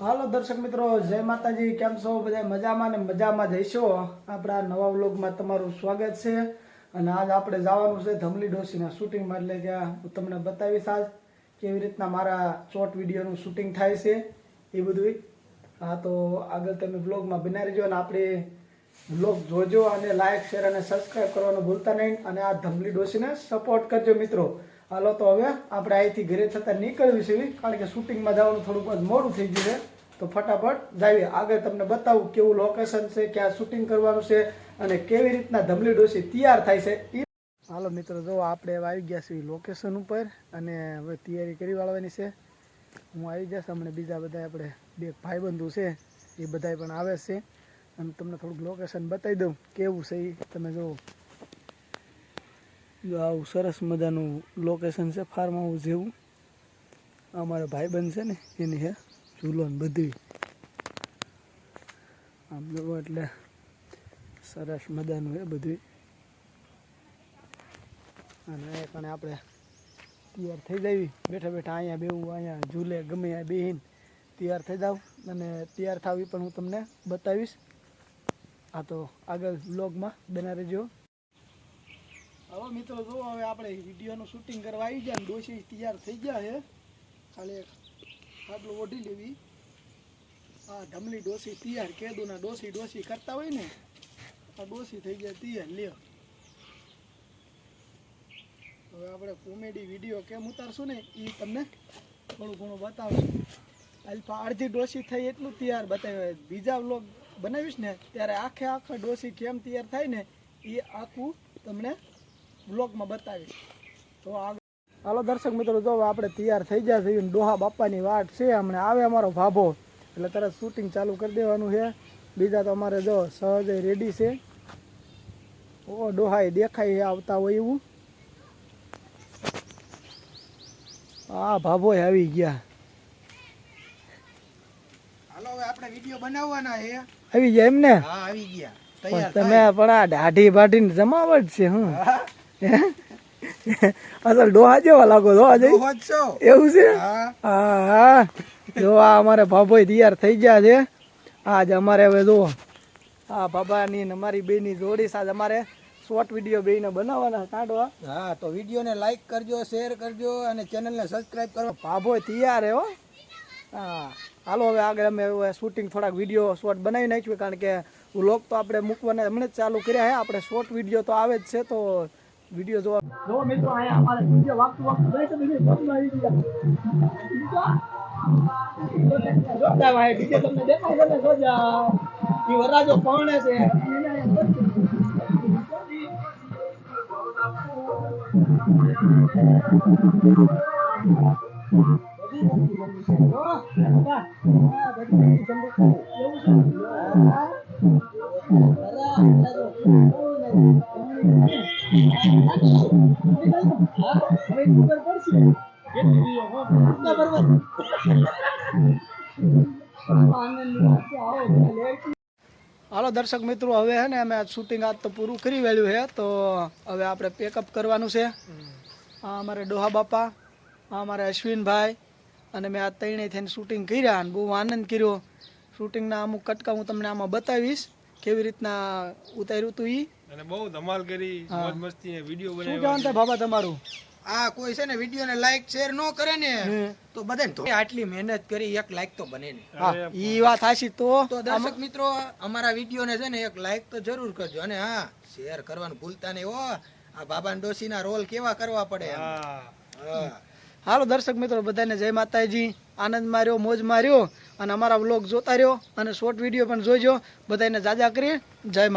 હાલો દર્શક મિત્રો, જય માતાજી. કેમ છો બધા? મજામાં ને મજામાં જઈશો. આપણા નવા વ્લોગમાં તમારું સ્વાગત છે. અને આજ આપણે જવાનું છે ધમલી ડોસીના શૂટિંગમાં. એટલે કે હું તમને બતાવીશ આજ કેવી રીતના મારા શોર્ટ વિડીયોનું શૂટિંગ થાય છે એ બધું. હા, તો આગળ તમે વ્લોગમાં બનાવી રહેજો અને આપણે વ્લોગ જોજો અને લાઈક શેર અને સબસ્ક્રાઈબ કરવાનું ભૂલતા નહીં. અને આ ધમલી ડોસીને સપોર્ટ કરજો મિત્રો. હાલો તો હવે આપણે અહીંથી ઘરે થતાં નીકળવી છે, કારણ કે શૂટિંગમાં જવાનું થોડુંક મોડું થઈ ગયું છે. તો ફટાફટ જઈએ. આગળ તમને બતાવું કેવું લોકેશન છે, ક્યાં શૂટિંગ કરવાનું છે અને કેવી રીતના ધમલી ડોસી તૈયાર થાય છે. હાલો મિત્રો, જો આપણે હવે આવી ગયા છીએ લોકેશન ઉપર અને હવે તૈયારી કરી વાળવાની છે. હું આવી જઈશ હમણાં. બીજા બધા આપણે બે ભાઈબંધુ છે એ બધા પણ આવે છે અને તમને થોડુંક લોકેશન બતાવી દઉં કેવું છે એ તમે જુઓ. જો આવું સરસ મજાનું લોકેશન છે, ફાર્મ હાઉસ જેવું. અમારા ભાઈબંધ છે ને એની હે ઝૂલો ને બધી આમ જુઓ, એટલે સરસ મજાનું હે બધું. અને એ પણ આપણે તૈયાર થઈ જવી બેઠા બેઠા, અહીંયા બેવું, અહીંયા ઝૂલે ગમે ત્યાં બેહીને તૈયાર થઈ જાવ. અને તૈયાર થવી પણ હું તમને બતાવીશ. આ તો આગળ વ્લોગમાં બના રહેજો. હવે મિત્રો જો હવે આપણે વિડીયોનું શૂટિંગ કરવા આવી ગયા. ડોસી તૈયાર થઈ ગયા છે, ખાલી આટલું ઓઢી લેવી. હા, ધમલી ડોસી તૈયાર. કેદુના ડોસી ડોસી કરતા હોય ને, આ ડોસી થઈ જાય તૈયાર. લ્યો, હવે આપણે કોમેડી વિડીયો કેમ ઉતારશું ને એ તમને થોડું ઘણું બતાવશું. અલ્પા અડધી ડોસી થઈ એટલું તૈયાર બતાવે. બીજા વ્લોગ બનાવીશ ને ત્યારે આખા ડોસી કેમ તૈયાર થાય ને એ આખું તમને વ્લોગમાં બતાવીશ. તો હાલો દર્શક મિત્રો, જો આપણે તૈયાર થઈ ગયા છે. ડોહા બાપાની વાટ છે, હમણાં આવે અમારો ભાભો એટલે તરત શૂટિંગ ચાલુ કરી દેવાનું છે. બીજા તો અમારે જો સહજ રેડી છે. ઓ ડોહાએ દેખાય આવતા હોય એવું. હા, ભાભો આવી ગયા. હાલો હવે આપણે વિડિયો બનાવવાના છે. આવી ગયા એમને? હા, આવી ગયા. તૈયાર તમે પણ આ દાઢી બાઢીને જમાવટ છે. હું અસલ ડોહા જેવા લાગો છો આજે. એવું છે? હા હા. જો આ અમારે ભાભો તૈયાર થઈ ગયા છે. આજ અમારે હવે જો આ બાબાની ને અમારી બેની જોડી સાજ અમારે શોર્ટ વિડીયો બેને બનાવવાના કાઢવા. હા, તો વિડીયોને લાઈક કરજો, શેર કરજો અને ચેનલને સબસ્ક્રાઇબ કરો. ભાભો તૈયાર હે હો. હા, હાલો હવે આગળ અમે શૂટિંગ થોડાક વિડીયો શોર્ટ બનાવી નાખ્યું, કારણ કે વ્લોગ તો આપણે મૂકવાના હમણાં જ ચાલુ કર્યા છે. આપણે શોર્ટ વિડીયો તો આવે જ છે, તો વિડીયો જોવા. જો મિત્રો, અહીંયા અમારે વિડીયો વાગતું જોઈ તો બીજી બોલમાં આવી ગયા. જોતા ભાઈ બીજે તમને દેખાય છે ને, જોજા ઈ વરાજો કોણે છે. હાલો દર્શક મિત્રો, હવે હે ને અમે શૂટિંગ આજ તો પૂરું કરી વેલ્યું છે. તો હવે આપણે પેકઅપ કરવાનું છે. આ અમારે ડોહા બાપા, આ અમારે અશ્વિનભાઈ અને મેં આ ત્રણેય થઈને શૂટિંગ કર્યા અને બહુ આનંદ કર્યો. શૂટિંગના અમુક કટકા હું તમને આમાં બતાવીશ કેવી રીતના ઉતાર્યું હતું ઈ. અને બહુ ધમાલ કરી, મોજ મસ્તી વિડિયો બનાવ્યો. શું કહેવાનું થાય બાબા તમારું? આ કોઈ છે ને વિડીયોને લાઈક શેર ન કરે ને તો બધાને આટલી મહેનત કરી એક લાઈક તો બને ને. હા, ઈ વાત હાચી. તો દર્શક મિત્રો, અમારા વિડીયોને છે ને એક લાઈક તો જરૂર કરજો અને હા, શેર કરવાનું ભૂલતા નહીં હો. આ બાબા ડોસીના રોલ કેવા કરવા પડે. હાલો દર્શક મિત્રો, બધાને જય માતાજી. આનંદ માર્યો, મોજ માર્યો અને અમારા વ્લોગ જોતા રહ્યો અને શોર્ટ વિડીયો પણ જોઈજો. બધાને જાજા કરી જય.